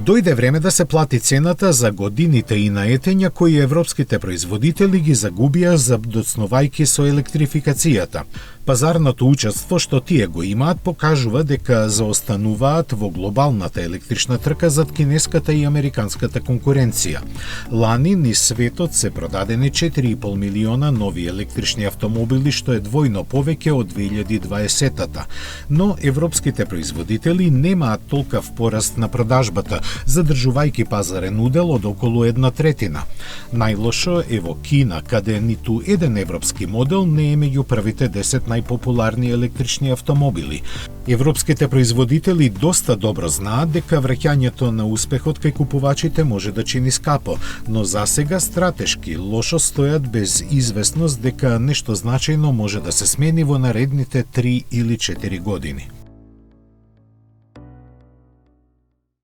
Дојде време да се плати цената за годините и наетења кои европските производители ги загубија доцнувајќи со електрификацијата. Пазарното учество што тие го имаат покажува дека заостануваат во глобалната електрична трка зад кинеската и американската конкуренција. Лани низ светот се продадени 4,5 милиона нови електрични автомобили, што е двојно повеќе од 2020-та. Но европските производители немаат толкав пораст на продажбата, задржувајќи пазарен удел од околу 1/3. Најлошо е во Кина, каде ниту еден европски модел не е меѓу првите 10 најпопуларни електрични автомобили. Европските производители доста добро знаат дека враќањето на успехот кај купувачите може да чини скапо, но засега стратешки лошо стојат без известност дека нешто значајно може да се смени во наредните 3 или 4 години.